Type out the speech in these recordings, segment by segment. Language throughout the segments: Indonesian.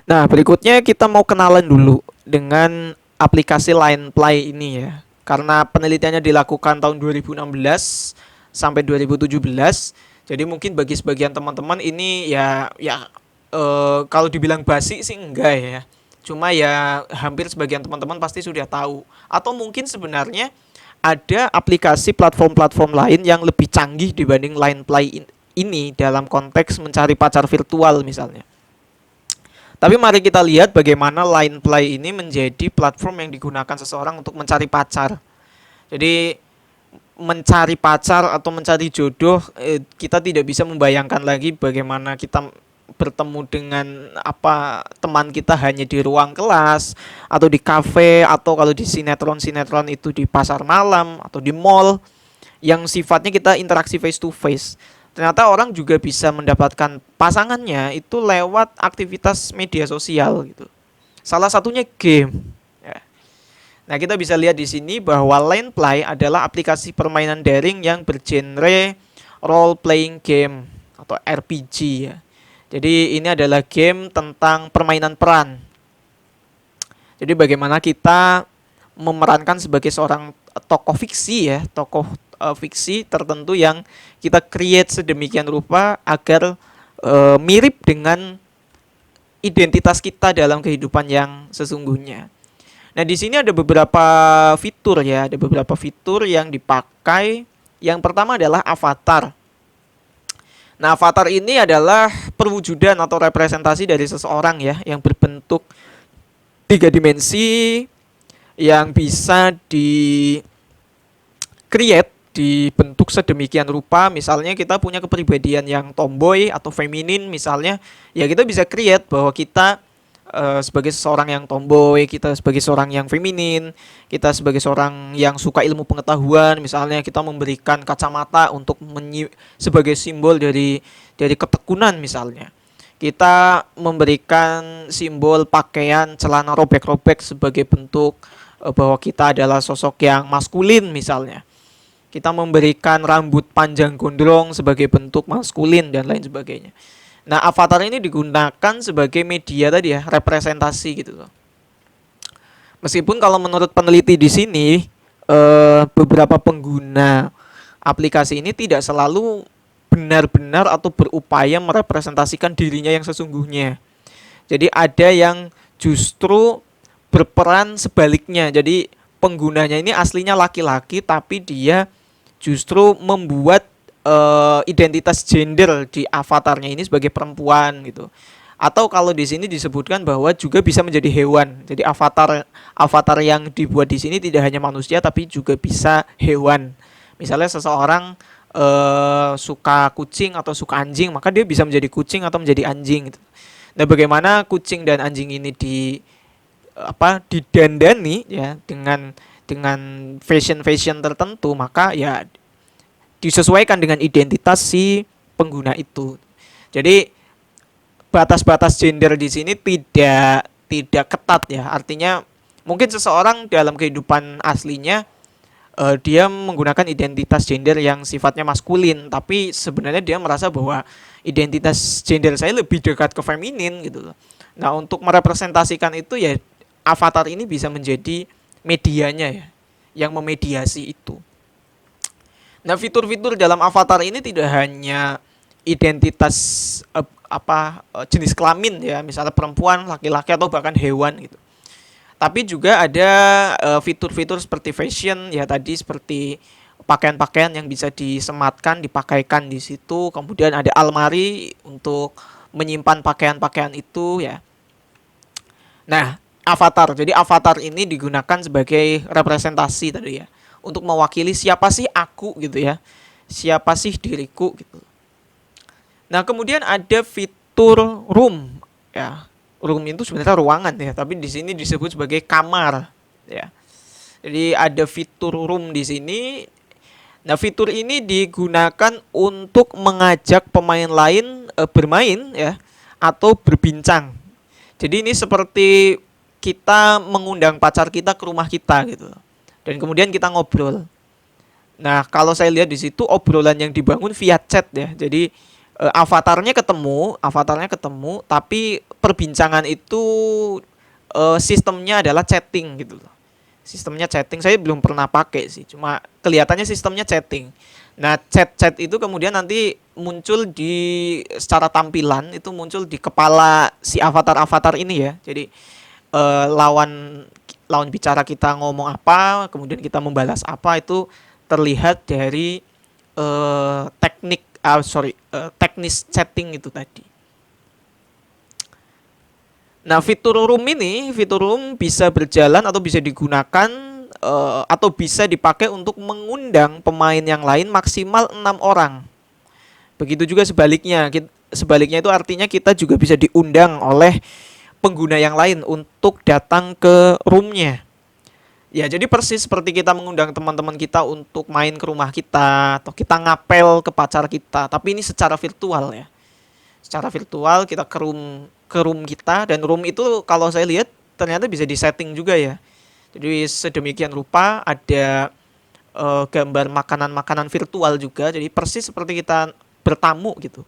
Nah, berikutnya kita mau kenalan dulu dengan aplikasi Line Play ini ya. Karena penelitiannya dilakukan tahun 2016 sampai 2017. Jadi mungkin bagi sebagian teman-teman ini kalau dibilang basi sih enggak ya. Cuma ya hampir sebagian teman-teman pasti sudah tahu. Atau mungkin sebenarnya ada aplikasi platform-platform lain yang lebih canggih dibanding Line Play ini dalam konteks mencari pacar virtual misalnya. Tapi mari kita lihat bagaimana Line Play ini menjadi platform yang digunakan seseorang untuk mencari pacar. Jadi mencari pacar atau mencari jodoh, kita tidak bisa membayangkan lagi bagaimana kita bertemu dengan teman kita hanya di ruang kelas atau di kafe, atau kalau di sinetron-sinetron itu di pasar malam atau di mall yang sifatnya kita interaksi face to face. Ternyata orang juga bisa mendapatkan pasangannya itu lewat aktivitas media sosial gitu. Salah satunya game. Ya. Nah, kita bisa lihat di sini bahwa Line Play adalah aplikasi permainan daring yang bergenre role playing game atau RPG ya. Jadi ini adalah game tentang permainan peran. Jadi bagaimana kita memerankan sebagai seorang tokoh fiksi ya, tokoh fiksi tertentu yang kita create sedemikian rupa agar mirip dengan identitas kita dalam kehidupan yang sesungguhnya. Nah, di sini ada beberapa fitur ya, ada beberapa fitur yang dipakai. Yang pertama adalah avatar. Nah, avatar ini adalah perwujudan atau representasi dari seseorang ya, yang berbentuk 3 dimensi, yang bisa di create, dibentuk sedemikian rupa. Misalnya kita punya kepribadian yang tomboy atau feminin misalnya, ya kita bisa create bahwa kita sebagai seseorang yang tomboy, kita sebagai seorang yang feminin, kita sebagai seorang yang suka ilmu pengetahuan, misalnya kita memberikan kacamata untuk sebagai simbol dari ketekunan misalnya. Kita memberikan simbol pakaian celana robek-robek sebagai bentuk bahwa kita adalah sosok yang maskulin misalnya. Kita memberikan rambut panjang gondrong sebagai bentuk maskulin dan lain sebagainya. Nah, avatar ini digunakan sebagai media tadi ya, representasi gitu loh. Meskipun kalau menurut peneliti di sini beberapa pengguna aplikasi ini tidak selalu benar-benar atau berupaya merepresentasikan dirinya yang sesungguhnya. Jadi ada yang justru berperan sebaliknya. Jadi penggunanya ini aslinya laki-laki tapi dia justru membuat identitas gender di avatarnya ini sebagai perempuan gitu. Atau kalau di sini disebutkan bahwa juga bisa menjadi hewan. Jadi avatar yang dibuat di sini tidak hanya manusia tapi juga bisa hewan. Misalnya seseorang suka kucing atau suka anjing, maka dia bisa menjadi kucing atau menjadi anjing gitu. Nah, bagaimana kucing dan anjing ini didandani ya dengan fashion tertentu, maka ya disesuaikan dengan identitas si pengguna itu. Jadi batas-batas gender di sini tidak ketat ya. Artinya mungkin seseorang dalam kehidupan aslinya dia menggunakan identitas gender yang sifatnya maskulin, tapi sebenarnya dia merasa bahwa identitas gender saya lebih dekat ke feminin gitu loh. Nah, untuk merepresentasikan itu ya avatar ini bisa menjadi medianya ya, yang memediasi itu. Nah, fitur-fitur dalam avatar ini tidak hanya identitas jenis kelamin ya, misalnya perempuan, laki-laki atau bahkan hewan gitu. Tapi juga ada fitur-fitur seperti fashion ya, tadi seperti pakaian-pakaian yang bisa disematkan, dipakaikan di situ. Kemudian ada almari untuk menyimpan pakaian-pakaian itu ya. Nah, avatar. Jadi avatar ini digunakan sebagai representasi tadi ya, untuk mewakili siapa sih aku gitu ya, siapa sih diriku gitu. Nah, kemudian ada fitur room ya. Room itu sebenarnya ruangan ya, tapi di sini disebut sebagai kamar ya. Jadi ada fitur room di sini. Nah, fitur ini digunakan untuk mengajak pemain lain bermain ya, atau berbincang. Jadi ini seperti kita mengundang pacar kita ke rumah kita gitu. Dan kemudian kita ngobrol. Nah, kalau saya lihat di situ obrolan yang dibangun via chat ya. Jadi avatarnya ketemu, tapi perbincangan itu sistemnya adalah chatting gitu loh. Sistemnya chatting, saya belum pernah pakai sih, cuma kelihatannya sistemnya chatting. Nah, chat-chat itu kemudian nanti muncul secara tampilan itu muncul di kepala si avatar-avatar ini ya. Jadi lawan lawan bicara kita ngomong apa, kemudian kita membalas apa, itu terlihat dari teknis chatting itu tadi. Nah, fitur room bisa berjalan atau bisa digunakan atau bisa dipakai untuk mengundang pemain yang lain maksimal 6 orang. Begitu juga sebaliknya. Sebaliknya itu artinya kita juga bisa diundang oleh pengguna yang lain untuk datang ke roomnya. Ya, jadi persis seperti kita mengundang teman-teman kita untuk main ke rumah kita atau kita ngapel ke pacar kita, tapi ini secara virtual ya. Secara virtual kita ke room kita, dan room itu kalau saya lihat ternyata bisa disetting juga ya. Jadi sedemikian rupa ada gambar makanan-makanan virtual juga. Jadi persis seperti kita bertamu gitu.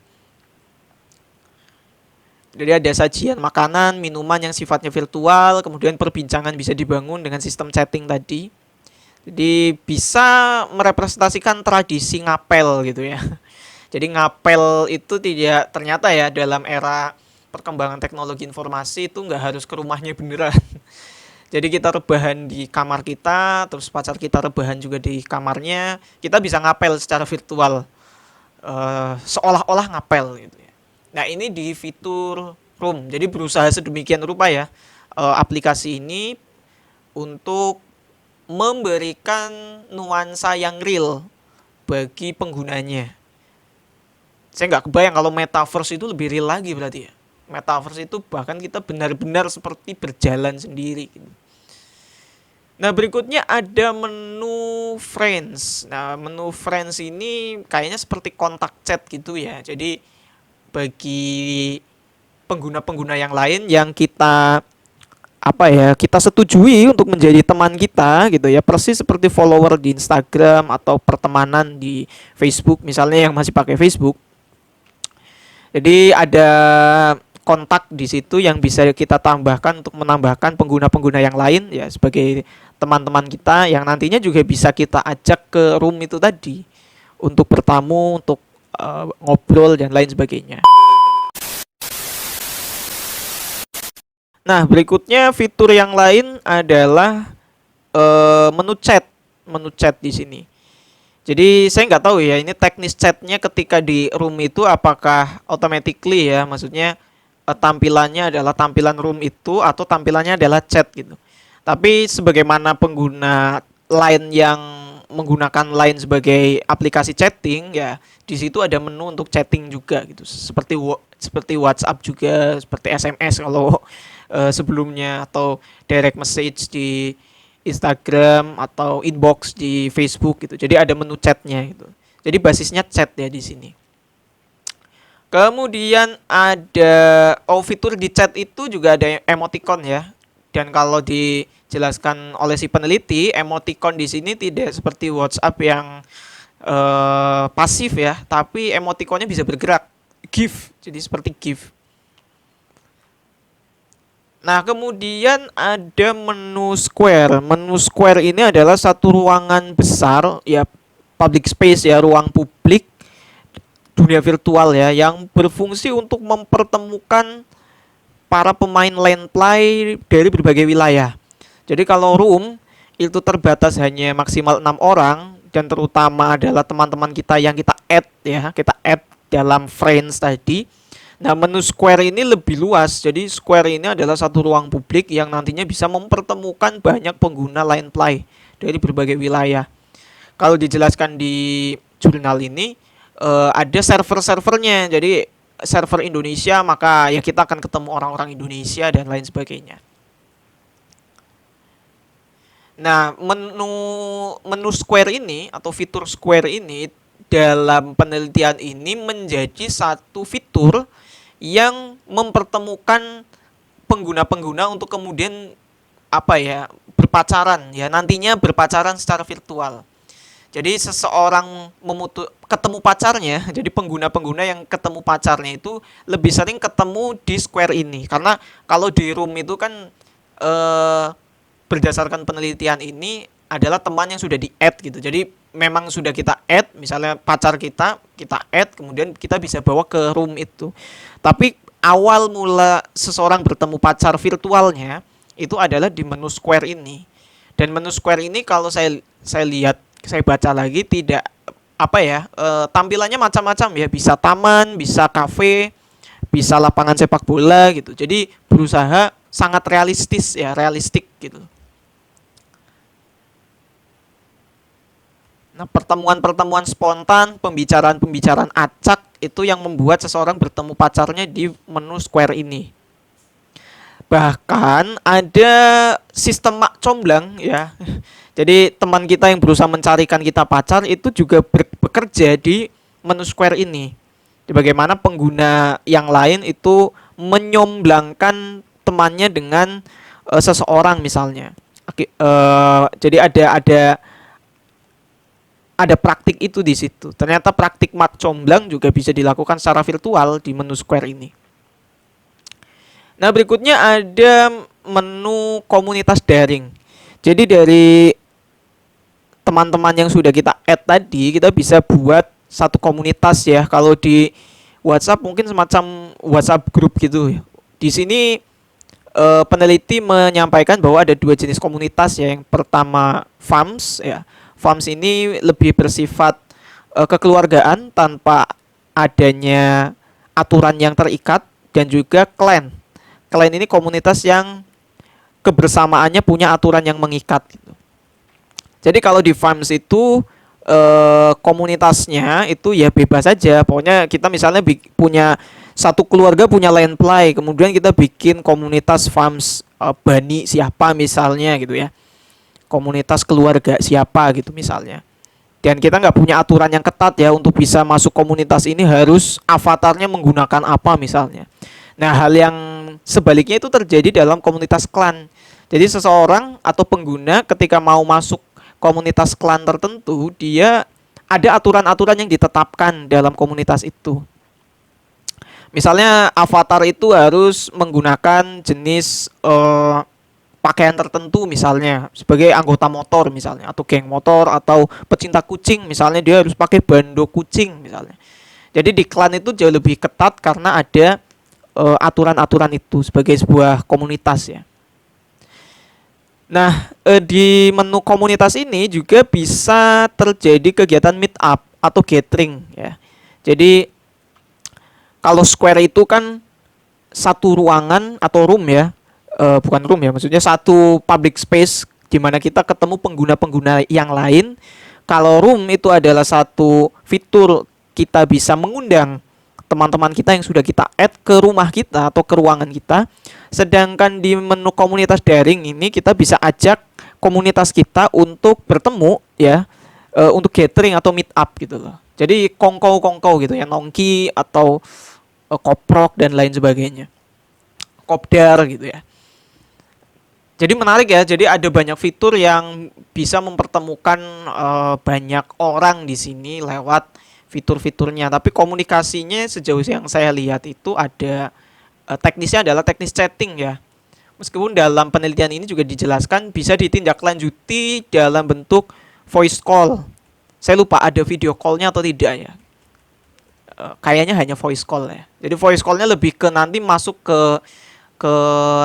Jadi ada sajian makanan, minuman yang sifatnya virtual, kemudian perbincangan bisa dibangun dengan sistem chatting tadi. Jadi bisa merepresentasikan tradisi ngapel gitu ya. Jadi ngapel itu tidak, ternyata ya, dalam era perkembangan teknologi informasi itu nggak harus ke rumahnya beneran. Jadi kita rebahan di kamar kita, terus pacar kita rebahan juga di kamarnya, kita bisa ngapel secara virtual, seolah-olah ngapel gitu ya. Nah, ini di fitur Room. Jadi berusaha sedemikian rupa ya, aplikasi ini untuk memberikan nuansa yang real bagi penggunanya. Saya nggak kebayang kalau metaverse itu lebih real lagi berarti ya. Metaverse itu bahkan kita benar-benar seperti berjalan sendiri gitu. Nah, berikutnya ada menu Friends. Nah, menu Friends ini kayaknya seperti kontak chat gitu ya. Jadi bagi pengguna-pengguna yang lain yang kita setujui untuk menjadi teman kita gitu ya, persis seperti follower di Instagram atau pertemanan di Facebook misalnya yang masih pakai Facebook. Jadi ada kontak di situ yang bisa kita tambahkan untuk menambahkan pengguna-pengguna yang lain ya, sebagai teman-teman kita yang nantinya juga bisa kita ajak ke room itu tadi untuk bertamu, untuk ngobrol dan lain sebagainya. Nah, berikutnya fitur yang lain adalah menu chat di sini. Jadi saya nggak tahu ya, ini teknis chatnya ketika di room itu apakah automatically ya, maksudnya tampilannya adalah tampilan room itu atau tampilannya adalah chat gitu. Tapi sebagaimana pengguna Line yang menggunakan Line sebagai aplikasi chatting ya, di situ ada menu untuk chatting juga gitu. Seperti WhatsApp juga, seperti SMS kalau sebelumnya, atau direct message di Instagram atau inbox di Facebook gitu. Jadi ada menu chatnya gitu. Jadi basisnya chat ya di sini. Kemudian ada fitur di chat itu juga ada emoticon ya. Dan kalau dijelaskan oleh si peneliti, emoticon di sini tidak seperti WhatsApp yang pasif ya, tapi emoticonnya bisa bergerak, GIF. Jadi seperti GIF. Nah, kemudian ada menu Square. Menu Square ini adalah satu ruangan besar ya, public space ya, ruang publik dunia virtual ya, yang berfungsi untuk mempertemukan para pemain Line Play dari berbagai wilayah. Jadi kalau room itu terbatas hanya maksimal 6 orang, dan terutama adalah teman-teman kita yang kita add dalam friends tadi. Nah, menu Square ini lebih luas. Jadi Square ini adalah satu ruang publik yang nantinya bisa mempertemukan banyak pengguna Line Play dari berbagai wilayah. Kalau dijelaskan di jurnal ini, ada server-servernya. Jadi server Indonesia, maka ya kita akan ketemu orang-orang Indonesia dan lain sebagainya. Nah, menu Square ini atau fitur Square ini dalam penelitian ini menjadi satu fitur yang mempertemukan pengguna-pengguna untuk kemudian berpacaran ya, nantinya berpacaran secara virtual. Jadi seseorang ketemu pacarnya, jadi pengguna-pengguna yang ketemu pacarnya itu lebih sering ketemu di square ini. Karena kalau di room itu kan eh, berdasarkan penelitian ini adalah teman yang sudah di add gitu. Jadi memang sudah kita add, misalnya pacar kita add, kemudian kita bisa bawa ke room itu. Tapi awal mula seseorang bertemu pacar virtualnya itu adalah di menu square ini. Dan menu square ini kalau saya lihat, saya baca lagi, tidak apa ya, tampilannya macam-macam ya, bisa taman, bisa kafe, bisa lapangan sepak bola gitu. Jadi berusaha sangat realistis ya, realistik gitu. Nah, pertemuan-pertemuan spontan, pembicaraan-pembicaraan acak itu yang membuat seseorang bertemu pacarnya di menu square ini. Bahkan ada sistem mak comblang ya. Jadi teman kita yang berusaha mencarikan kita pacar itu juga bekerja di menu square ini. Bagaimana pengguna yang lain itu menyomblangkan temannya dengan seseorang misalnya. Jadi ada praktik itu di situ. Ternyata praktik mat comblang juga bisa dilakukan secara virtual di menu square ini. Nah, berikutnya ada menu komunitas daring. Jadi dari teman-teman yang sudah kita add tadi, kita bisa buat satu komunitas ya. Kalau di WhatsApp mungkin semacam WhatsApp group gitu. Di sini peneliti menyampaikan bahwa ada dua jenis komunitas ya. Yang pertama farms ya. Farms ini lebih bersifat kekeluargaan tanpa adanya aturan yang terikat, dan juga clan. Clan ini komunitas yang kebersamaannya punya aturan yang mengikat gitu. Jadi kalau di farms itu komunitasnya itu ya bebas saja. Pokoknya kita misalnya punya satu keluarga punya land play, kemudian kita bikin komunitas farms bani siapa misalnya gitu ya. Komunitas keluarga siapa gitu misalnya. Dan kita nggak punya aturan yang ketat ya, untuk bisa masuk komunitas ini harus avatarnya menggunakan apa misalnya. Nah, hal yang sebaliknya itu terjadi dalam komunitas klan. Jadi seseorang atau pengguna ketika mau masuk komunitas klan tertentu, dia ada aturan-aturan yang ditetapkan dalam komunitas itu. Misalnya avatar itu harus menggunakan jenis pakaian tertentu misalnya, sebagai anggota motor misalnya, atau geng motor, atau pecinta kucing misalnya, dia harus pakai bando kucing misalnya. Jadi di klan itu jauh lebih ketat karena ada aturan-aturan itu sebagai sebuah komunitas ya. Nah, di menu komunitas ini juga bisa terjadi kegiatan meet up atau gathering ya. Jadi kalau square itu kan satu ruangan atau room ya, bukan room ya, maksudnya satu public space di mana kita ketemu pengguna-pengguna yang lain. Kalau room itu adalah satu fitur kita bisa mengundang teman-teman kita yang sudah kita add ke rumah kita atau ke ruangan kita. Sedangkan di menu komunitas daring ini kita bisa ajak komunitas kita untuk bertemu ya, untuk gathering atau meet up gitu loh. Jadi kongko gitu ya, nongki atau koprok dan lain sebagainya, kopdar gitu ya. Jadi menarik ya. Jadi ada banyak fitur yang bisa mempertemukan banyak orang di sini lewat fitur-fiturnya. Tapi komunikasinya sejauh yang saya lihat itu ada teknisnya adalah teknis chatting ya. Meskipun dalam penelitian ini juga dijelaskan bisa ditindaklanjuti dalam bentuk voice call. Saya lupa ada video callnya atau tidak ya. Kayaknya hanya voice call ya. Jadi voice callnya lebih ke nanti masuk ke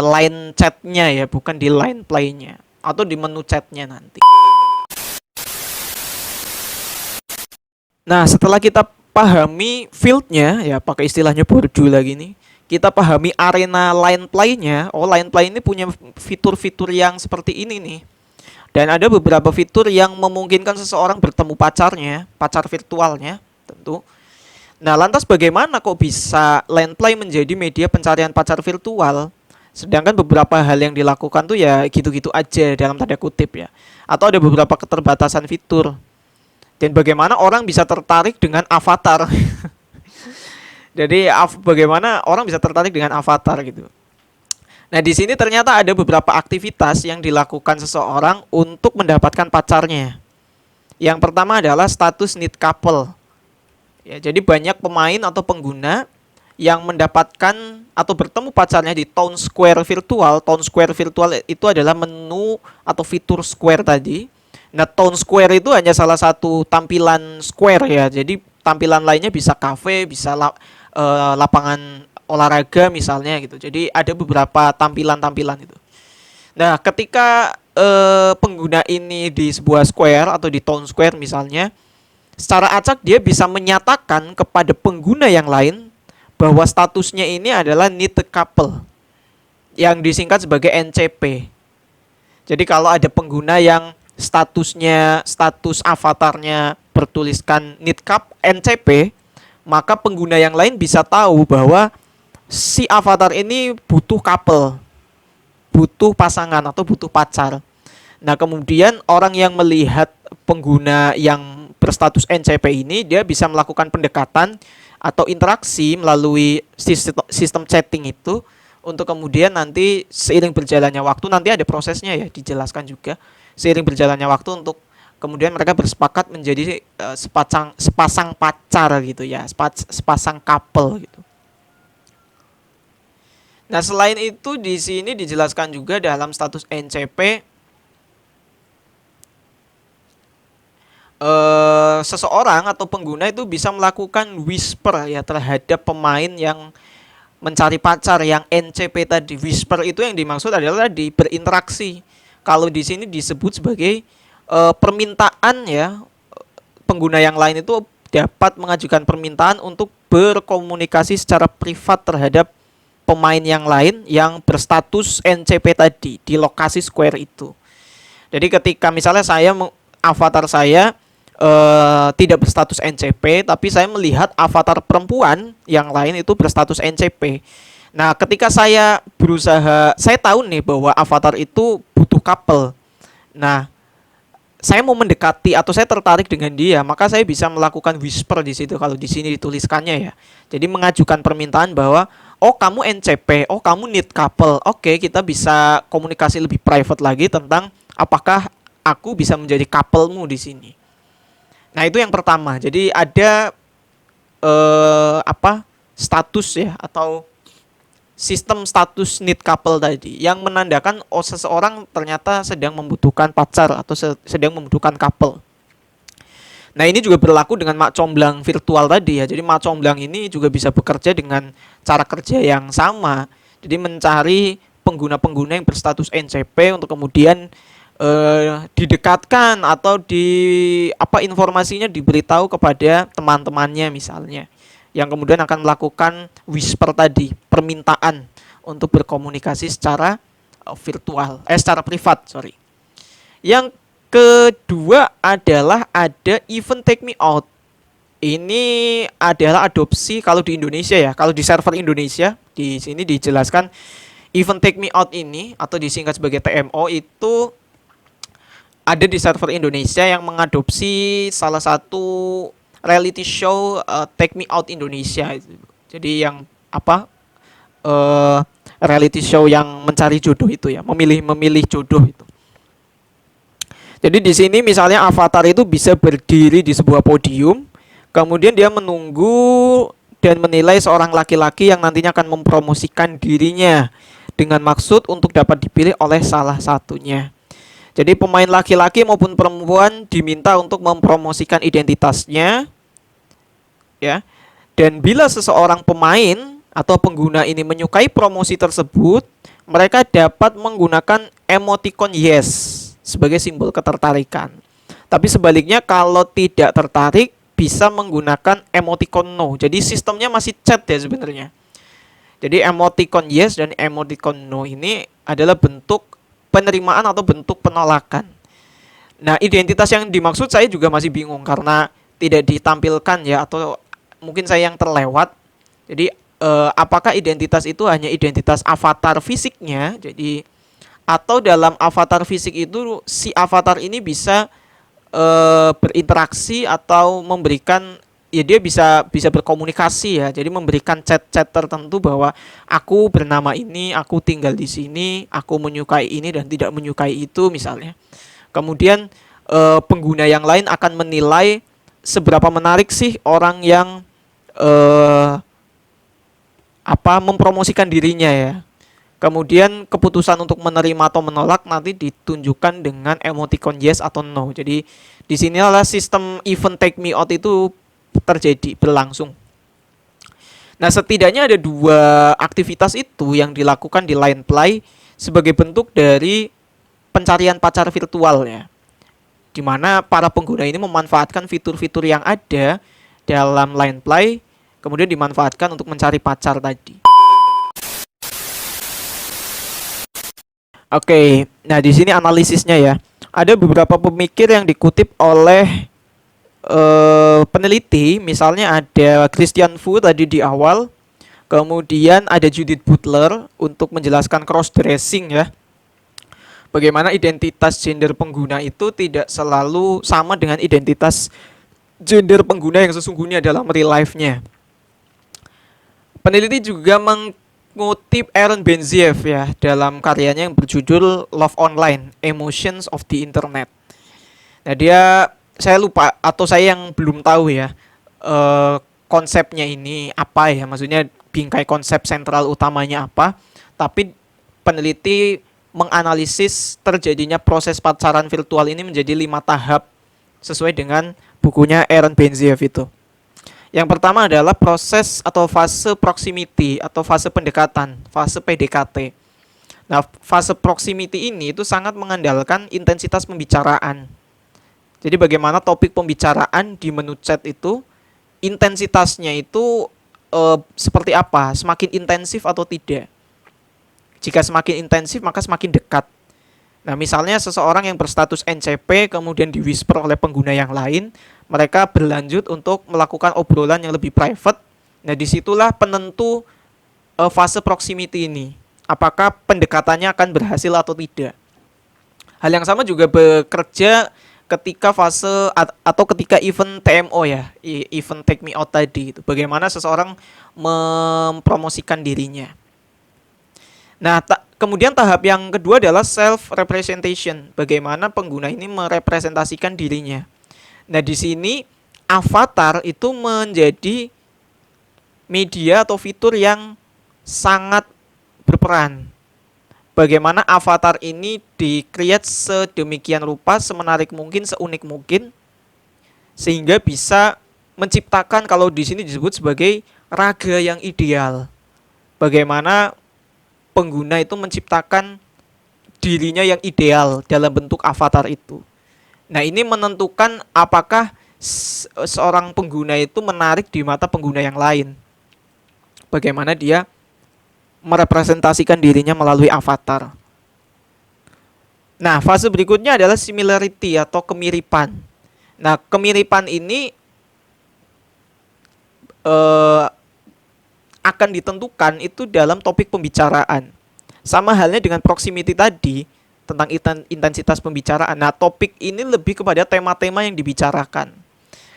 line chatnya ya, bukan di line playnya atau di menu chatnya nanti. Nah, setelah kita pahami fieldnya ya, pakai istilahnya bordu lagi nih, kita pahami arena line playnya. Oh, line play ini punya fitur-fitur yang seperti ini nih. Dan ada beberapa fitur yang memungkinkan seseorang bertemu pacarnya, pacar virtualnya tentu. Nah, lantas bagaimana kok bisa line play menjadi media pencarian pacar virtual? Sedangkan beberapa hal yang dilakukan tuh ya gitu-gitu aja dalam tanda kutip ya. Atau ada beberapa keterbatasan fitur. Dan bagaimana orang bisa tertarik dengan avatar? Jadi bagaimana orang bisa tertarik dengan avatar gitu. Nah, di sini ternyata ada beberapa aktivitas yang dilakukan seseorang untuk mendapatkan pacarnya. Yang pertama adalah status need couple. Ya, jadi banyak pemain atau pengguna yang mendapatkan atau bertemu pacarnya di town square virtual. Town square virtual itu adalah menu atau fitur square tadi. Nah, town square itu hanya salah satu tampilan square ya. Jadi tampilan lainnya bisa cafe, bisa lapangan olahraga misalnya gitu. Jadi ada beberapa tampilan-tampilan itu. Nah, ketika pengguna ini di sebuah square atau di town square misalnya, secara acak dia bisa menyatakan kepada pengguna yang lain bahwa statusnya ini adalah need couple, yang disingkat sebagai NCP. Jadi kalau ada pengguna yang status avatarnya bertuliskan need couple NCP, maka pengguna yang lain bisa tahu bahwa si avatar ini butuh couple, butuh pasangan atau butuh pacar. Nah, kemudian orang yang melihat pengguna yang berstatus NCP ini, dia bisa melakukan pendekatan atau interaksi melalui sistem chatting itu, untuk kemudian nanti seiring berjalannya waktu, nanti ada prosesnya ya, dijelaskan juga. Seiring berjalannya waktu untuk kemudian mereka bersepakat menjadi sepasang pacar gitu ya, sepasang couple gitu. Nah, selain itu di sini dijelaskan juga dalam status NCP, seseorang atau pengguna itu bisa melakukan whisper ya terhadap pemain yang mencari pacar yang NCP tadi. Whisper itu yang dimaksud adalah tadi berinteraksi. Kalau di sini disebut sebagai permintaan ya, pengguna yang lain itu dapat mengajukan permintaan untuk berkomunikasi secara privat terhadap pemain yang lain yang berstatus NCP tadi di lokasi square itu. Jadi ketika misalnya avatar saya tidak berstatus NCP, tapi saya melihat avatar perempuan yang lain itu berstatus NCP. Nah, ketika saya tahu nih bahwa avatar itu butuh couple. Nah, saya mau mendekati atau saya tertarik dengan dia, maka saya bisa melakukan whisper di situ kalau di sini dituliskannya ya. Jadi mengajukan permintaan bahwa oh kamu NCP, oh kamu need couple. Oke, kita bisa komunikasi lebih private lagi tentang apakah aku bisa menjadi couplemu di sini. Nah, itu yang pertama. Jadi ada status ya, atau sistem status need couple tadi yang menandakan seseorang ternyata sedang membutuhkan pacar atau sedang membutuhkan couple. Nah, ini juga berlaku dengan mak comblang virtual tadi ya. Jadi mak comblang ini juga bisa bekerja dengan cara kerja yang sama. Jadi mencari pengguna-pengguna yang berstatus NCP untuk kemudian didekatkan atau informasinya diberitahu kepada teman-temannya misalnya, yang kemudian akan melakukan whisper tadi, permintaan untuk berkomunikasi secara secara privat. Yang kedua adalah ada event take me out. Ini adalah adopsi kalau di Indonesia ya. Kalau di server Indonesia di sini dijelaskan event take me out ini atau disingkat sebagai TMO itu ada di server Indonesia yang mengadopsi salah satu reality show Take Me Out Indonesia. Jadi yang reality show yang mencari jodoh itu ya, memilih jodoh itu. Jadi di sini misalnya avatar itu bisa berdiri di sebuah podium, kemudian dia menunggu dan menilai seorang laki-laki yang nantinya akan mempromosikan dirinya dengan maksud untuk dapat dipilih oleh salah satunya. Jadi pemain laki-laki maupun perempuan diminta untuk mempromosikan identitasnya ya. Dan bila seseorang pemain atau pengguna ini menyukai promosi tersebut, mereka dapat menggunakan emoticon yes sebagai simbol ketertarikan. Tapi sebaliknya kalau tidak tertarik bisa menggunakan emoticon no. Jadi sistemnya masih chat ya sebenarnya. Jadi emoticon yes dan emoticon no ini adalah bentuk penerimaan atau bentuk penolakan. Nah, identitas yang dimaksud saya juga masih bingung karena tidak ditampilkan ya, atau mungkin saya yang terlewat. Jadi apakah identitas itu hanya identitas avatar fisiknya? Jadi atau dalam avatar fisik itu si avatar ini bisa berinteraksi atau memberikan ya, dia bisa berkomunikasi ya. Jadi memberikan chat-chat tertentu bahwa aku bernama ini, aku tinggal di sini, aku menyukai ini dan tidak menyukai itu misalnya. Kemudian pengguna yang lain akan menilai seberapa menarik sih orang yang mempromosikan dirinya ya. Kemudian keputusan untuk menerima atau menolak nanti ditunjukkan dengan emoticon yes atau no. Jadi di sinilah sistem event take me out itu terjadi, berlangsung. Nah, setidaknya ada dua aktivitas itu yang dilakukan di Line Play sebagai bentuk dari pencarian pacar virtual ya. Di mana para pengguna ini memanfaatkan fitur-fitur yang ada dalam Line Play kemudian dimanfaatkan untuk mencari pacar tadi. Oke, nah di sini analisisnya ya. Ada beberapa pemikir yang dikutip oleh peneliti, misalnya ada Christian Fu tadi di awal, kemudian ada Judith Butler untuk menjelaskan cross dressing ya. Bagaimana identitas gender pengguna itu tidak selalu sama dengan identitas gender pengguna yang sesungguhnya dalam real life-nya. Peneliti juga mengutip Aaron Benziev ya dalam karyanya yang berjudul Love Online: Emotions of the Internet. Nah, saya lupa atau saya yang belum tahu ya konsepnya ini apa ya, maksudnya bingkai konsep sentral utamanya apa, tapi peneliti menganalisis terjadinya proses pacaran virtual ini menjadi 5 tahap sesuai dengan bukunya Aaron Benziev itu. Yang pertama adalah proses atau fase proximity atau fase pendekatan, fase PDKT. Nah, fase proximity ini itu sangat mengandalkan intensitas pembicaraan. Jadi bagaimana topik pembicaraan di menu chat itu intensitasnya itu seperti apa, semakin intensif atau tidak. Jika semakin intensif maka semakin dekat. Nah, misalnya seseorang yang berstatus NCP kemudian di whisper oleh pengguna yang lain, mereka berlanjut untuk melakukan obrolan yang lebih private. Nah, disitulah penentu fase proximity ini. Apakah pendekatannya akan berhasil atau tidak. Hal yang sama juga bekerja ketika fase atau ketika event TMO ya, event take me out tadi itu. Bagaimana seseorang mempromosikan dirinya. Nah, kemudian tahap yang kedua adalah self representation. Bagaimana pengguna ini merepresentasikan dirinya. Nah, di sini avatar itu menjadi media atau fitur yang sangat berperan. Bagaimana avatar ini di-create sedemikian rupa, semenarik mungkin, seunik mungkin, sehingga bisa menciptakan, kalau di sini disebut sebagai raga yang ideal. Bagaimana pengguna itu menciptakan dirinya yang ideal dalam bentuk avatar itu. Nah, ini menentukan apakah seorang pengguna itu menarik di mata pengguna yang lain. Bagaimana dia merepresentasikan dirinya melalui avatar. Nah, fase berikutnya adalah similarity atau kemiripan. Nah, kemiripan ini akan ditentukan itu dalam topik pembicaraan. Sama halnya dengan proximity tadi tentang intensitas pembicaraan. Nah, topik ini lebih kepada tema-tema yang dibicarakan.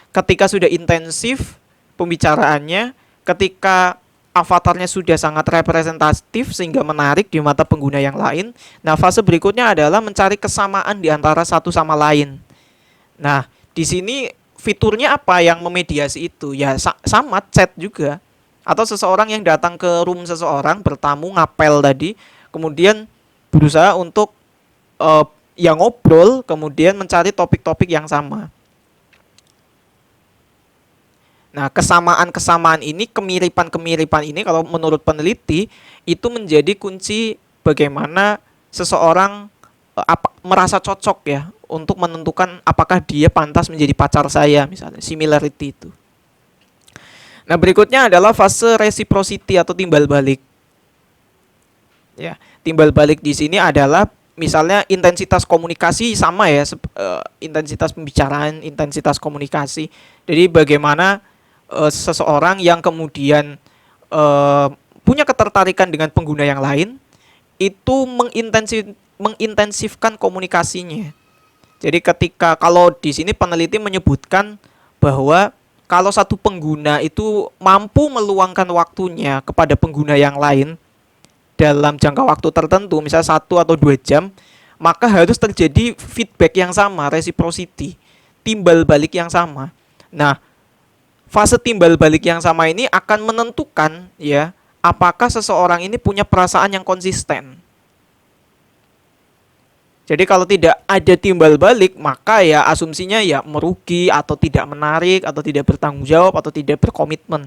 Ketika sudah intensif pembicaraannya, ketika avatarnya sudah sangat representatif sehingga menarik di mata pengguna yang lain. Nah, fase berikutnya adalah mencari kesamaan di antara satu sama lain. Nah, di sini fiturnya apa yang memediasi itu? Ya sama chat juga. Atau seseorang yang datang ke room seseorang, bertamu, ngapel tadi, kemudian berusaha untuk yang ngobrol, kemudian mencari topik-topik yang sama. Nah, kesamaan-kesamaan ini, kemiripan-kemiripan ini kalau menurut peneliti itu menjadi kunci bagaimana seseorang merasa cocok ya untuk menentukan apakah dia pantas menjadi pacar saya, misalnya similarity itu. Nah, berikutnya adalah fase reciprocity atau timbal balik. Ya, timbal balik di sini adalah misalnya intensitas komunikasi sama ya, intensitas pembicaraan, intensitas komunikasi. Jadi bagaimana seseorang yang kemudian punya ketertarikan dengan pengguna yang lain itu mengintensifkan komunikasinya. Jadi ketika kalau di sini peneliti menyebutkan bahwa kalau satu pengguna itu mampu meluangkan waktunya kepada pengguna yang lain dalam jangka waktu tertentu, misalnya 1 atau 2 jam, maka harus terjadi feedback yang sama, reciprocity, timbal balik yang sama. Nah, fase timbal balik yang sama ini akan menentukan ya apakah seseorang ini punya perasaan yang konsisten. Jadi kalau tidak ada timbal balik, maka ya asumsinya ya merugi atau tidak menarik atau tidak bertanggung jawab atau tidak berkomitmen.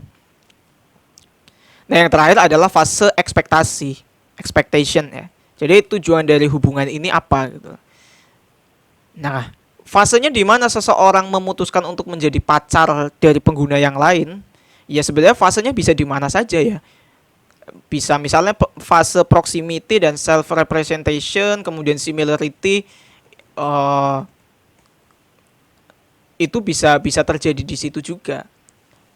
Nah, yang terakhir adalah fase ekspektasi, expectation ya. Jadi tujuan dari hubungan ini apa gitu. Nah, fasenya di mana seseorang memutuskan untuk menjadi pacar dari pengguna yang lain, ya sebenarnya fasenya bisa di mana saja ya. Bisa misalnya fase proximity dan self representation, kemudian similarity, itu bisa terjadi di situ juga.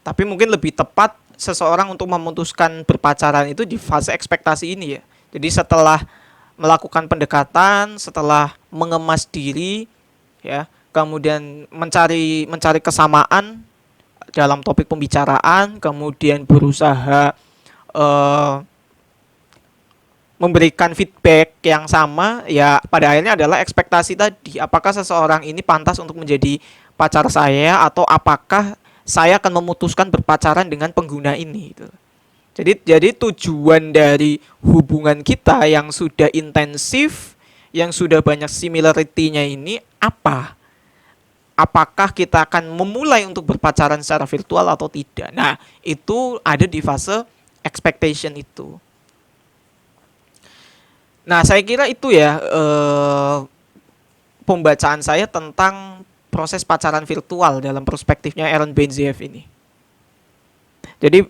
Tapi mungkin lebih tepat seseorang untuk memutuskan berpacaran itu di fase ekspektasi ini ya. Jadi setelah melakukan pendekatan, setelah mengemas diri ya, kemudian mencari kesamaan dalam topik pembicaraan, kemudian berusaha memberikan feedback yang sama, ya pada akhirnya adalah ekspektasi tadi. Apakah seseorang ini pantas untuk menjadi pacar saya atau apakah saya akan memutuskan berpacaran dengan pengguna ini gitu. Jadi tujuan dari hubungan kita yang sudah intensif, yang sudah banyak similarity-nya ini apa? Apakah kita akan memulai untuk berpacaran secara virtual atau tidak? Nah, itu ada di fase expectation itu. Nah, saya kira itu ya pembacaan saya tentang proses pacaran virtual dalam perspektifnya Aaron Bendziev ini. Jadi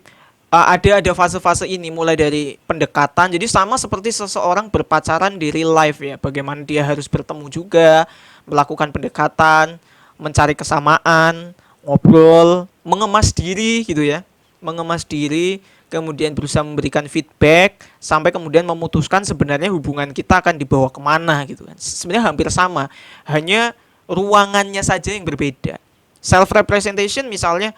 ada fase-fase ini mulai dari pendekatan. Jadi sama seperti seseorang berpacaran di real life ya. Bagaimana dia harus bertemu juga, melakukan pendekatan, mencari kesamaan, ngobrol, mengemas diri gitu ya. Mengemas diri, kemudian berusaha memberikan feedback, sampai kemudian memutuskan sebenarnya hubungan kita akan dibawa kemana gitu kan. Sebenarnya hampir sama, hanya ruangannya saja yang berbeda. Self representation misalnya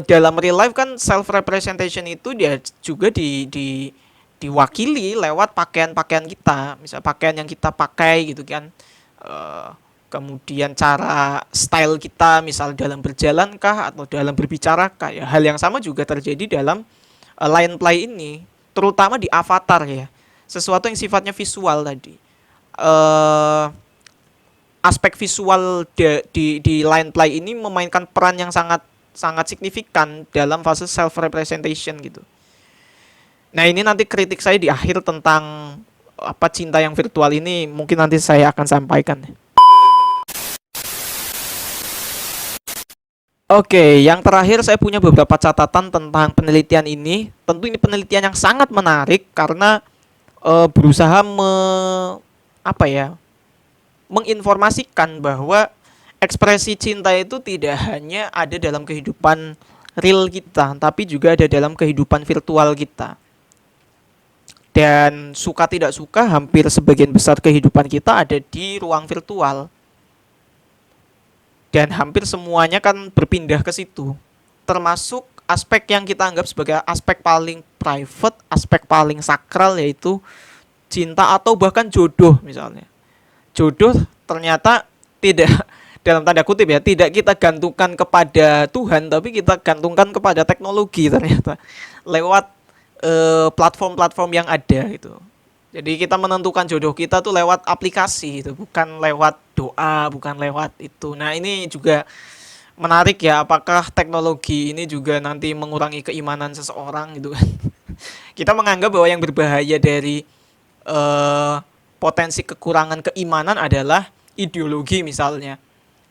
dalam real life kan self representation itu dia juga diwakili lewat pakaian-pakaian kita, misal pakaian yang kita pakai gitu kan. Kemudian cara style kita misal dalam berjalan kah atau dalam berbicara kah ya, hal yang sama juga terjadi dalam line play ini, terutama di avatar ya, sesuatu yang sifatnya visual tadi. Aspek visual di line play ini memainkan peran yang sangat signifikan dalam fase self representation gitu. Nah, ini nanti kritik saya di akhir tentang apa cinta yang virtual ini mungkin nanti saya akan sampaikan. Oke, yang terakhir saya punya beberapa catatan tentang penelitian ini. Tentu ini penelitian yang sangat menarik karena berusaha menginformasikan bahwa ekspresi cinta itu tidak hanya ada dalam kehidupan real kita, tapi juga ada dalam kehidupan virtual kita. Dan suka tidak suka, hampir sebagian besar kehidupan kita ada di ruang virtual. Dan hampir semuanya kan berpindah ke situ. Termasuk aspek yang kita anggap sebagai aspek paling private, aspek paling sakral, yaitu cinta atau bahkan jodoh misalnya. Jodoh ternyata tidak, dalam tanda kutip ya, tidak kita gantungkan kepada Tuhan, tapi kita gantungkan kepada teknologi ternyata. Lewat platform-platform yang ada gitu. Jadi kita menentukan jodoh kita tuh lewat aplikasi itu, bukan lewat doa, bukan lewat itu. Nah, ini juga menarik ya, apakah teknologi ini juga nanti mengurangi keimanan seseorang gitu kan. Kita menganggap bahwa yang berbahaya dari potensi kekurangan keimanan adalah ideologi misalnya,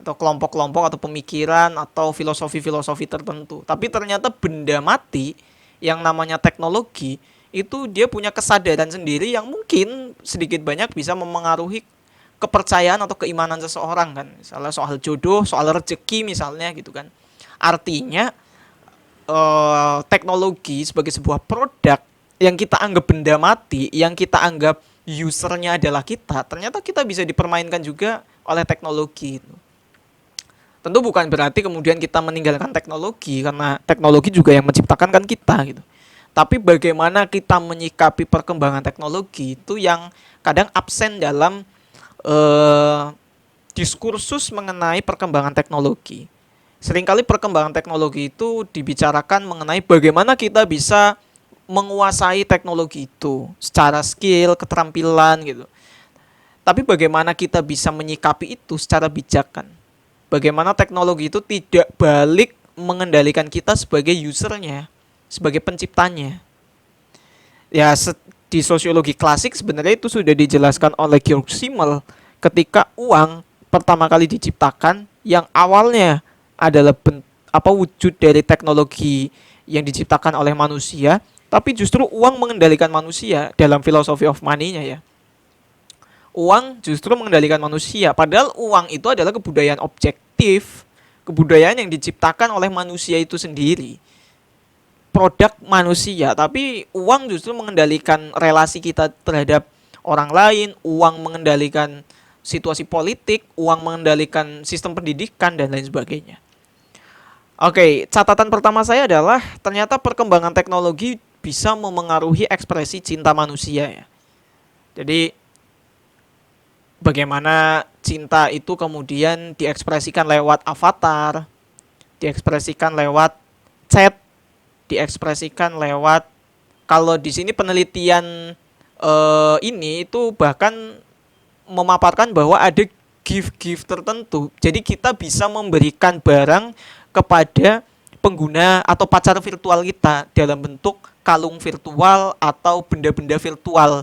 atau kelompok-kelompok atau pemikiran atau filosofi-filosofi tertentu. Tapi ternyata benda mati yang namanya teknologi itu dia punya kesadaran sendiri yang mungkin sedikit banyak bisa memengaruhi kepercayaan atau keimanan seseorang kan. Misalnya soal jodoh, soal rezeki misalnya gitu kan. Artinya teknologi sebagai sebuah produk yang kita anggap benda mati, yang kita anggap usernya adalah kita, ternyata kita bisa dipermainkan juga oleh teknologi itu. Tentu bukan berarti kemudian kita meninggalkan teknologi, karena teknologi juga yang menciptakan kan kita gitu. Tapi bagaimana kita menyikapi perkembangan teknologi itu yang kadang absen dalam eh, diskursus mengenai perkembangan teknologi. Seringkali perkembangan teknologi itu dibicarakan mengenai bagaimana kita bisa menguasai teknologi itu secara skill, keterampilan gitu. Tapi bagaimana kita bisa menyikapi itu secara bijakan? Bagaimana teknologi itu tidak balik mengendalikan kita sebagai usernya, sebagai penciptanya. Ya, di sosiologi klasik sebenarnya itu sudah dijelaskan oleh Georg Simmel ketika uang pertama kali diciptakan yang awalnya adalah wujud dari teknologi yang diciptakan oleh manusia, tapi justru uang mengendalikan manusia dalam filosofi of money-nya ya. Uang justru mengendalikan manusia, padahal uang itu adalah kebudayaan objektif, kebudayaan yang diciptakan oleh manusia itu sendiri, produk manusia, tapi uang justru mengendalikan relasi kita terhadap orang lain, uang mengendalikan situasi politik, uang mengendalikan sistem pendidikan dan lain sebagainya. Oke, catatan pertama saya adalah ternyata perkembangan teknologi bisa memengaruhi ekspresi cinta manusia ya. Jadi bagaimana cinta itu kemudian diekspresikan lewat avatar, diekspresikan lewat chat, diekspresikan lewat, kalau di sini penelitian ini itu bahkan memaparkan bahwa ada gift-gift tertentu. Jadi kita bisa memberikan barang kepada pengguna atau pacar virtual kita dalam bentuk kalung virtual atau benda-benda virtual.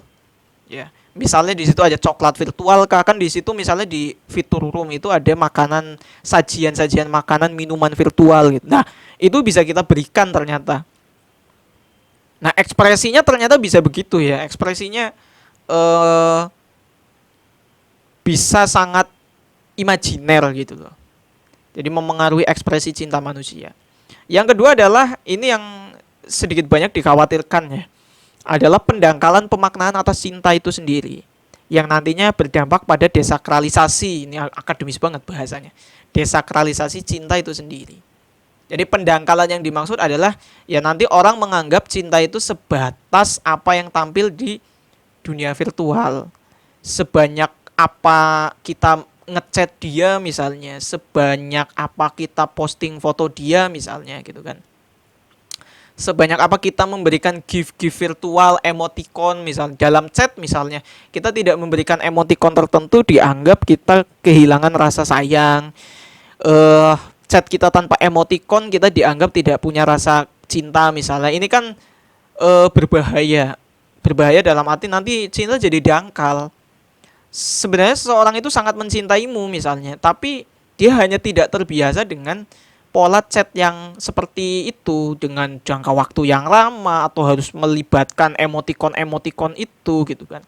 Ya, misalnya di situ ada coklat virtual, kan di situ misalnya di fitur room itu ada makanan, sajian-sajian makanan, minuman virtual gitu. Nah, itu bisa kita berikan ternyata. Nah, ekspresinya ternyata bisa begitu ya. Ekspresinya bisa sangat imajiner gitu loh. Jadi memengaruhi ekspresi cinta manusia. Yang kedua adalah ini yang sedikit banyak dikhawatirkan ya, adalah pendangkalan pemaknaan atas cinta itu sendiri, yang nantinya berdampak pada desakralisasi. Ini akademis banget bahasanya. Desakralisasi cinta itu sendiri. Jadi pendangkalan yang dimaksud adalah ya nanti orang menganggap cinta itu sebatas apa yang tampil di dunia virtual. Sebanyak apa kita ngechat dia misalnya, sebanyak apa kita posting foto dia misalnya gitu kan. Sebanyak apa kita memberikan gift-gift virtual, emoticon misalnya. Dalam chat misalnya, kita tidak memberikan emoticon tertentu, dianggap kita kehilangan rasa sayang. Chat kita tanpa emoticon, kita dianggap tidak punya rasa cinta misalnya. Ini kan berbahaya. Berbahaya dalam arti nanti cinta jadi dangkal. Sebenarnya seseorang itu sangat mencintaimu misalnya, tapi dia hanya tidak terbiasa dengan pola chat yang seperti itu, dengan jangka waktu yang lama atau harus melibatkan emoticon-emoticon itu gitu kan.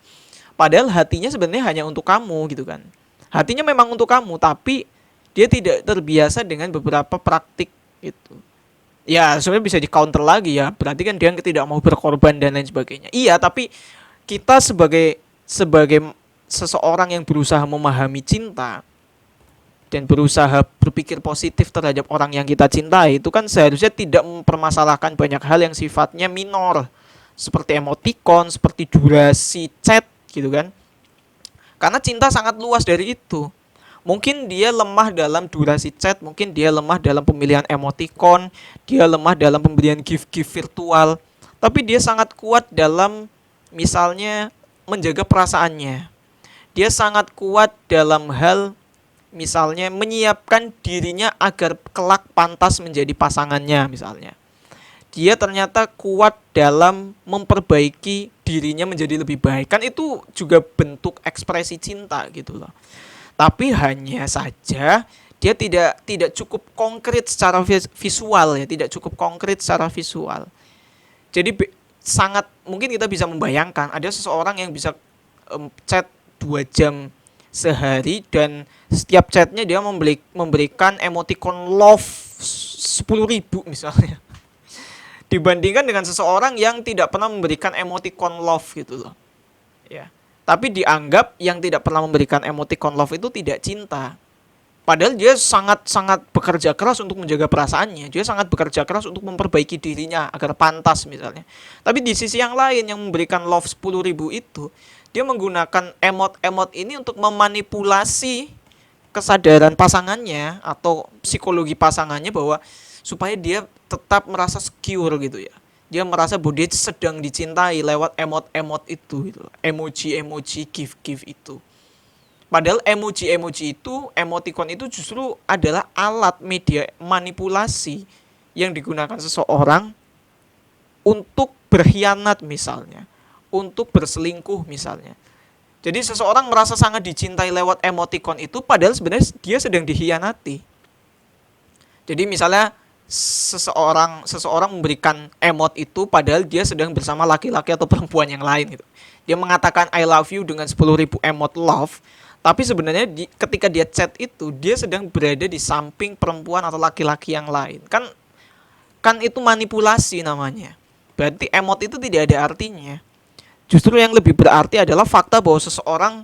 Padahal hatinya sebenarnya hanya untuk kamu gitu kan. Hatinya memang untuk kamu, tapi dia tidak terbiasa dengan beberapa praktik gitu. Ya sebenarnya bisa di counter lagi ya, berarti kan dia tidak mau berkorban dan lain sebagainya. Iya, tapi kita sebagai seseorang yang berusaha memahami cinta dan berusaha berpikir positif terhadap orang yang kita cintai, itu kan seharusnya tidak mempermasalahkan banyak hal yang sifatnya minor, seperti emoticon, seperti durasi chat gitu kan. Karena cinta sangat luas dari itu. Mungkin dia lemah dalam durasi chat, mungkin dia lemah dalam pemilihan emoticon, dia lemah dalam pemberian gift-gift virtual, tapi dia sangat kuat dalam misalnya menjaga perasaannya. Dia sangat kuat dalam hal misalnya menyiapkan dirinya agar kelak pantas menjadi pasangannya misalnya. Dia ternyata kuat dalam memperbaiki dirinya menjadi lebih baik. Kan itu juga bentuk ekspresi cinta gitu loh. Tapi hanya saja dia tidak cukup konkret secara visual ya, tidak cukup konkret secara visual. Jadi sangat mungkin kita bisa membayangkan ada seseorang yang bisa chat 2 jam sehari dan setiap chatnya dia memberikan emoticon love 10.000 misalnya, dibandingkan dengan seseorang yang tidak pernah memberikan emoticon love gitu loh ya. Tapi dianggap yang tidak pernah memberikan emoticon love itu tidak cinta, padahal dia sangat bekerja keras untuk menjaga perasaannya, dia sangat bekerja keras untuk memperbaiki dirinya agar pantas misalnya. Tapi di sisi yang lain yang memberikan love 10.000 itu Dia menggunakan emot-emot ini untuk memanipulasi kesadaran pasangannya atau psikologi pasangannya bahwa supaya dia tetap merasa secure gitu ya. Dia merasa bahwa dia sedang dicintai lewat emot-emot itu gitu. Emoji-emoji, gif-gif itu. Padahal emoji-emoji itu, emoticon itu justru adalah alat media manipulasi yang digunakan seseorang untuk berkhianat misalnya, untuk berselingkuh misalnya. Jadi seseorang merasa sangat dicintai lewat emoticon itu padahal sebenarnya dia sedang dikhianati. Jadi misalnya seseorang memberikan emot itu padahal dia sedang bersama laki-laki atau perempuan yang lain gitu. Dia mengatakan I love you dengan 10.000 emot love, tapi sebenarnya ketika dia chat itu dia sedang berada di samping perempuan atau laki-laki yang lain. Kan itu manipulasi namanya. Berarti emot itu tidak ada artinya. Justru yang lebih berarti adalah fakta bahwa seseorang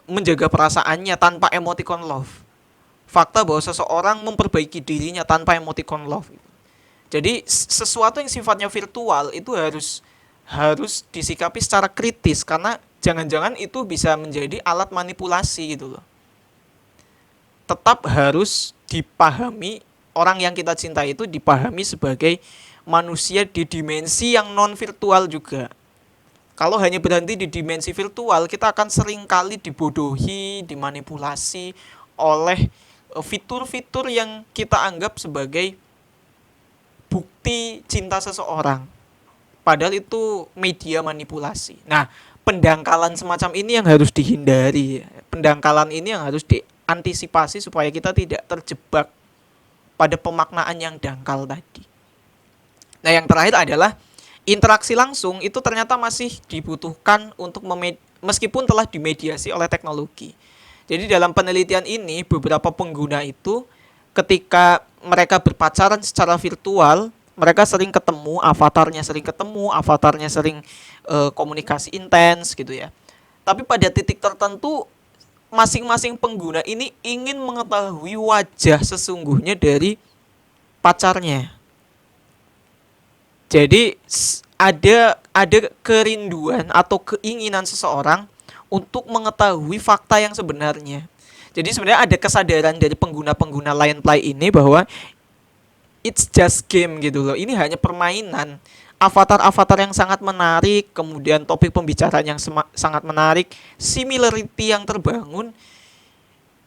menjaga perasaannya tanpa emoticon love. Fakta bahwa seseorang memperbaiki dirinya tanpa emoticon love. Jadi sesuatu yang sifatnya virtual itu harus disikapi secara kritis karena jangan-jangan itu bisa menjadi alat manipulasi gitu loh. Tetap harus dipahami, orang yang kita cintai itu dipahami sebagai manusia di dimensi yang non virtual juga. Kalau hanya berhenti di dimensi virtual, kita akan seringkali dibodohi, dimanipulasi oleh fitur-fitur yang kita anggap sebagai bukti cinta seseorang. Padahal itu media manipulasi. Nah, pendangkalan semacam ini yang harus dihindari. Pendangkalan ini yang harus diantisipasi supaya kita tidak terjebak pada pemaknaan yang dangkal tadi. Nah, yang terakhir adalah interaksi langsung itu ternyata masih dibutuhkan untuk meskipun telah dimediasi oleh teknologi. Jadi dalam penelitian ini beberapa pengguna itu ketika mereka berpacaran secara virtual, mereka sering ketemu, avatarnya sering komunikasi intens gitu ya. Tapi pada titik tertentu masing-masing pengguna ini ingin mengetahui wajah sesungguhnya dari pacarnya. Jadi ada kerinduan atau keinginan seseorang untuk mengetahui fakta yang sebenarnya. Jadi sebenarnya ada kesadaran dari pengguna-pengguna Line Play ini bahwa it's just game gitu loh. Ini hanya permainan. Avatar-avatar yang sangat menarik, kemudian topik pembicaraan yang sangat menarik, similarity yang terbangun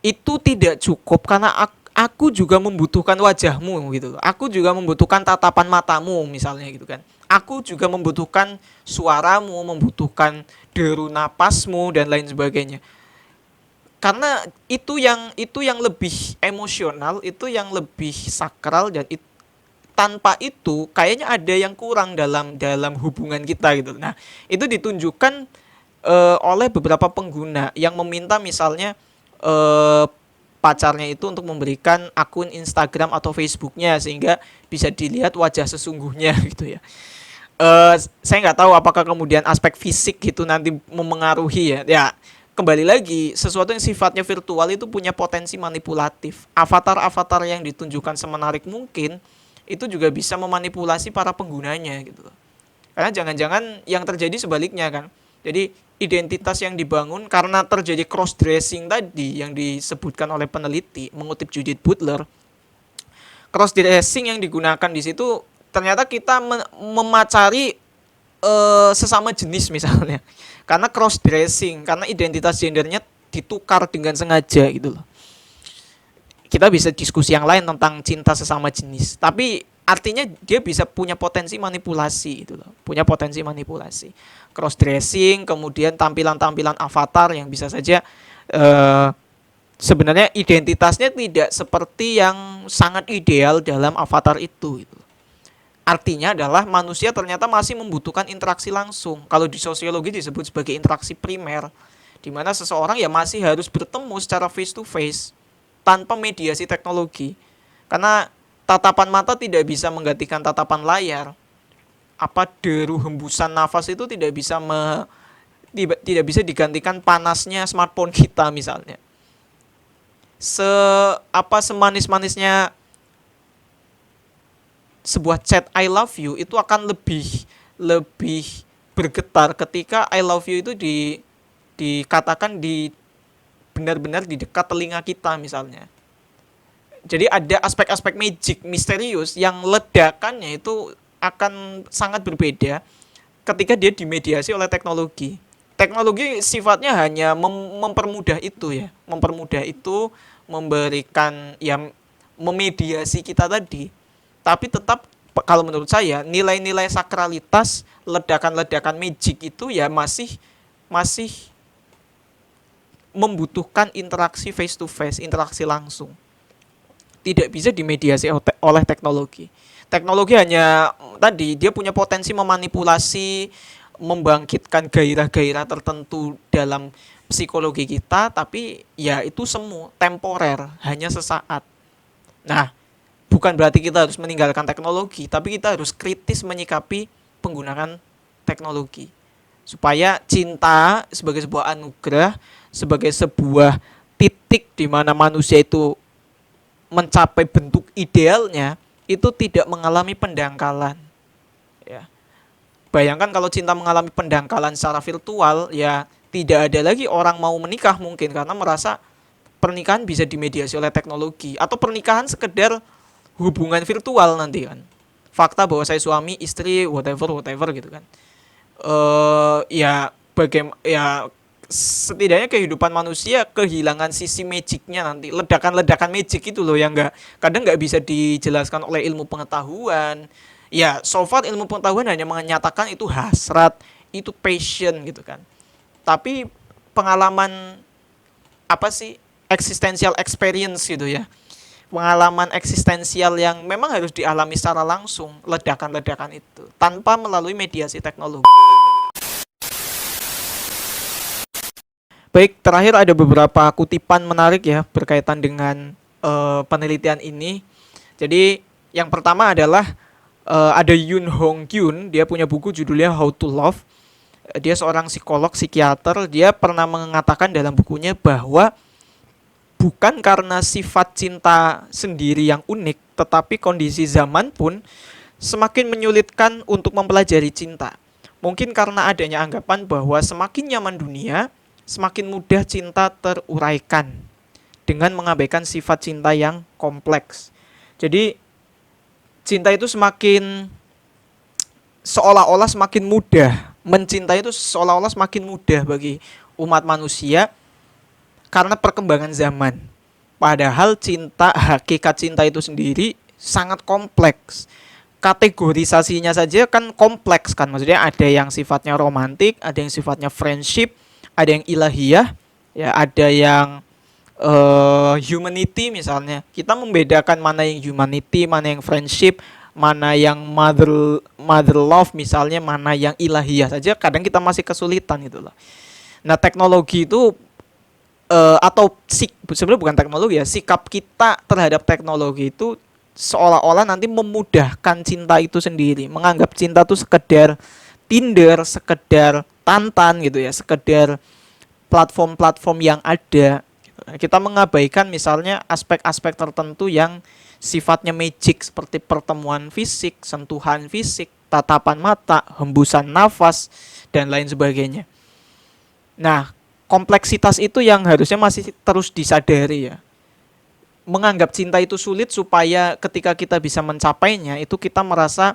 itu tidak cukup karena aku juga membutuhkan wajahmu gitu. Aku juga membutuhkan tatapan matamu misalnya gitu kan. Aku juga membutuhkan suaramu, membutuhkan deru napasmu dan lain sebagainya. Karena itu yang lebih emosional, itu yang lebih sakral dan tanpa itu kayaknya ada yang kurang dalam hubungan kita gitu. Nah, itu ditunjukkan oleh beberapa pengguna yang meminta misalnya pacarnya itu untuk memberikan akun Instagram atau Facebooknya sehingga bisa dilihat wajah sesungguhnya gitu ya. Saya nggak tahu apakah kemudian aspek fisik gitu nanti memengaruhi ya. Ya kembali lagi sesuatu yang sifatnya virtual itu punya potensi manipulatif. Avatar-avatar yang ditunjukkan semenarik mungkin itu juga bisa memanipulasi para penggunanya gitu. Karena jangan-jangan yang terjadi sebaliknya kan. Jadi identitas yang dibangun karena terjadi cross dressing tadi yang disebutkan oleh peneliti mengutip Judith Butler. Cross dressing yang digunakan di situ ternyata kita memacari sesama jenis misalnya. Karena cross dressing, karena identitas gendernya ditukar dengan sengaja gitu loh. Kita bisa diskusi yang lain tentang cinta sesama jenis, tapi artinya dia bisa punya potensi manipulasi itu loh, punya potensi manipulasi, cross dressing, kemudian tampilan-tampilan avatar yang bisa saja sebenarnya identitasnya tidak seperti yang sangat ideal dalam avatar itu. Artinya adalah manusia ternyata masih membutuhkan interaksi langsung. Kalau di sosiologi disebut sebagai interaksi primer, di mana seseorang ya masih harus bertemu secara face to face tanpa mediasi teknologi. Karena tatapan mata tidak bisa menggantikan tatapan layar. Apa deru hembusan nafas itu tidak bisa digantikan panasnya smartphone kita misalnya. Semanis-manisnya sebuah chat I love you itu akan lebih bergetar ketika I love you itu dikatakan di benar-benar di dekat telinga kita misalnya. Jadi ada aspek-aspek magic misterius yang ledakannya itu akan sangat berbeda ketika dia dimediasi oleh teknologi. Teknologi sifatnya hanya mempermudah itu ya, mempermudah itu, memberikan ya, memediasi kita tadi. Tapi tetap kalau menurut saya nilai-nilai sakralitas, ledakan-ledakan magic itu ya masih masih membutuhkan interaksi face to face, interaksi langsung. Tidak bisa dimediasi oleh teknologi. Teknologi hanya tadi dia punya potensi memanipulasi, membangkitkan gairah-gairah tertentu dalam psikologi kita, tapi ya itu semu, temporer, hanya sesaat. Nah, bukan berarti kita harus meninggalkan teknologi, tapi kita harus kritis menyikapi penggunaan teknologi. Supaya cinta sebagai sebuah anugerah, sebagai sebuah titik di mana manusia itu mencapai bentuk idealnya, itu tidak mengalami pendangkalan. Ya. Bayangkan kalau cinta mengalami pendangkalan secara virtual, ya tidak ada lagi orang mau menikah mungkin karena merasa pernikahan bisa dimediasi oleh teknologi, atau pernikahan sekedar hubungan virtual nanti kan. Fakta bahwa saya suami, istri, whatever gitu kan. Ya ya setidaknya kehidupan manusia kehilangan sisi magicnya nanti, ledakan-ledakan magic itu loh yang kadang nggak bisa dijelaskan oleh ilmu pengetahuan. Ya so far ilmu pengetahuan hanya menyatakan itu hasrat, itu passion gitu kan. Tapi pengalaman apa sih, existential experience gitu ya, pengalaman eksistensial yang memang harus dialami secara langsung, ledakan-ledakan itu tanpa melalui mediasi teknologi. Baik, terakhir ada beberapa kutipan menarik ya berkaitan dengan penelitian ini. Jadi yang pertama adalah ada Yoon Hong Kyun, dia punya buku judulnya How to Love. Dia seorang psikolog, psikiater. Dia pernah mengatakan dalam bukunya bahwa bukan karena sifat cinta sendiri yang unik, tetapi kondisi zaman pun semakin menyulitkan untuk mempelajari cinta. Mungkin karena adanya anggapan bahwa semakin nyaman dunia, semakin mudah cinta teruraikan dengan mengabaikan sifat cinta yang kompleks. Jadi cinta itu seolah-olah semakin mudah, mencintai itu seolah-olah semakin mudah bagi umat manusia karena perkembangan zaman. Padahal hakikat cinta itu sendiri sangat kompleks. Kategorisasinya saja kan kompleks kan. Maksudnya ada yang sifatnya romantik, ada yang sifatnya friendship, ada yang ilahiyah, ya ada yang humanity misalnya. Kita membedakan mana yang humanity, mana yang friendship, mana yang mother love misalnya, mana yang ilahiyah saja kadang kita masih kesulitan itulah. Nah, teknologi itu sebenarnya bukan teknologi ya, sikap kita terhadap teknologi itu seolah-olah nanti memudahkan cinta itu sendiri, menganggap cinta itu sekedar Tinder, sekedar Tantan gitu ya, sekedar platform-platform yang ada. Kita mengabaikan misalnya aspek-aspek tertentu yang sifatnya magic seperti pertemuan fisik, sentuhan fisik, tatapan mata, hembusan nafas, dan lain sebagainya. Nah, kompleksitas itu yang harusnya masih terus disadari ya. Menganggap cinta itu sulit supaya ketika kita bisa mencapainya itu kita merasa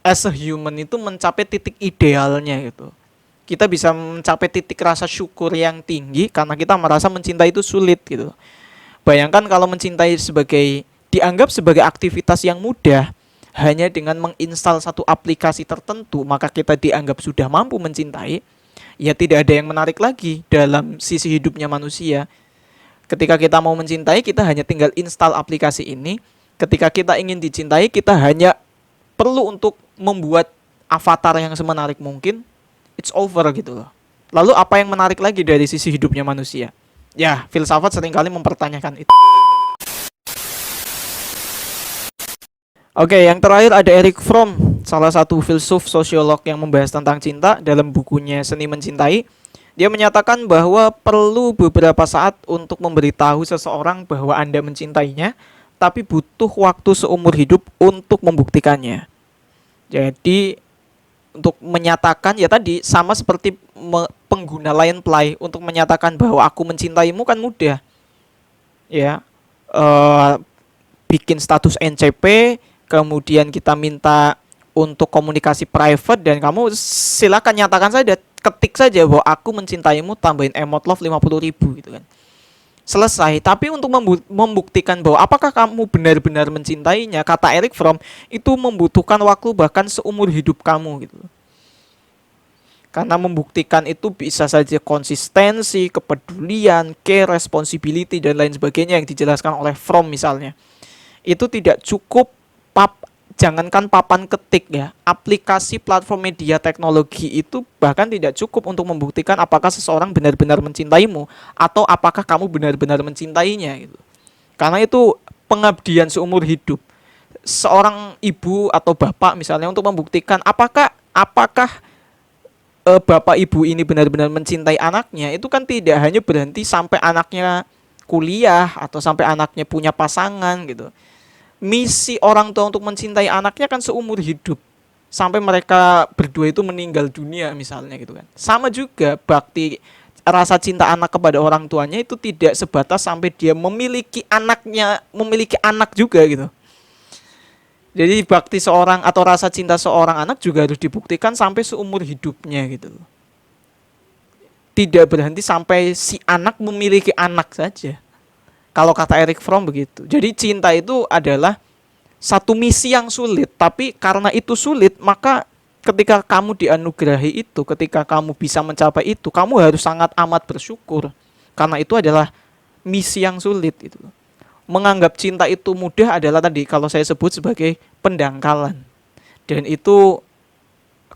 as a human itu mencapai titik idealnya gitu. Kita bisa mencapai titik rasa syukur yang tinggi karena kita merasa mencintai itu sulit gitu. Bayangkan kalau mencintai dianggap sebagai aktivitas yang mudah, hanya dengan menginstal satu aplikasi tertentu maka kita dianggap sudah mampu mencintai. Ya tidak ada yang menarik lagi dalam sisi hidupnya manusia. Ketika kita mau mencintai, kita hanya tinggal install aplikasi ini. Ketika kita ingin dicintai, kita hanya perlu untuk membuat avatar yang semenarik mungkin. It's over gitu loh. Lalu apa yang menarik lagi dari sisi hidupnya manusia? Ya, filsafat seringkali mempertanyakan itu. Oke, yang terakhir ada Erich Fromm, salah satu filsuf sosiolog yang membahas tentang cinta dalam bukunya Seni Mencintai. Dia menyatakan bahwa perlu beberapa saat untuk memberitahu seseorang bahwa Anda mencintainya, tapi butuh waktu seumur hidup untuk membuktikannya. Jadi untuk menyatakan ya tadi sama seperti pengguna line play untuk menyatakan bahwa aku mencintaimu kan mudah ya. Eh, Bikin status NCP, kemudian kita minta untuk komunikasi private, dan kamu silakan nyatakan saja, ketik saja bahwa aku mencintaimu, tambahin emot love 50.000 gitu kan, selesai. Tapi untuk membuktikan bahwa apakah kamu benar-benar mencintainya, kata Eric Fromm, itu membutuhkan waktu bahkan seumur hidup kamu gitu. Karena membuktikan itu bisa saja konsistensi, kepedulian, care, responsibility, dan lain sebagainya yang dijelaskan oleh Fromm misalnya. Itu tidak cukup jangankan papan ketik ya, aplikasi platform media teknologi itu bahkan tidak cukup untuk membuktikan apakah seseorang benar-benar mencintaimu atau apakah kamu benar-benar mencintainya gitu. Karena itu pengabdian seumur hidup. Seorang ibu atau bapak misalnya untuk membuktikan apakah bapak ibu ini benar-benar mencintai anaknya, itu kan tidak hanya berhenti sampai anaknya kuliah atau sampai anaknya punya pasangan gitu. Misi orang tua untuk mencintai anaknya kan seumur hidup sampai mereka berdua itu meninggal dunia misalnya gitu kan. Sama juga bakti rasa cinta anak kepada orang tuanya itu tidak sebatas sampai dia memiliki anak juga gitu. Jadi bakti seorang atau rasa cinta seorang anak juga harus dibuktikan sampai seumur hidupnya gitu. Tidak berhenti sampai si anak memiliki anak saja. Kalau kata Eric Fromm begitu. Jadi cinta itu adalah satu misi yang sulit, tapi karena itu sulit, maka ketika kamu dianugerahi itu, ketika kamu bisa mencapai itu, kamu harus sangat amat bersyukur. Karena itu adalah misi yang sulit itu. Menganggap cinta itu mudah adalah tadi kalau saya sebut sebagai pendangkalan. Dan itu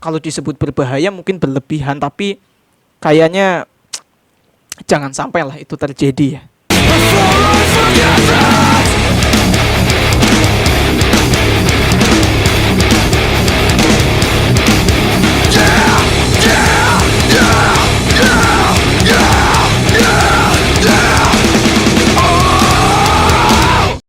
kalau disebut berbahaya mungkin berlebihan, tapi kayaknya jangan sampailah itu terjadi ya.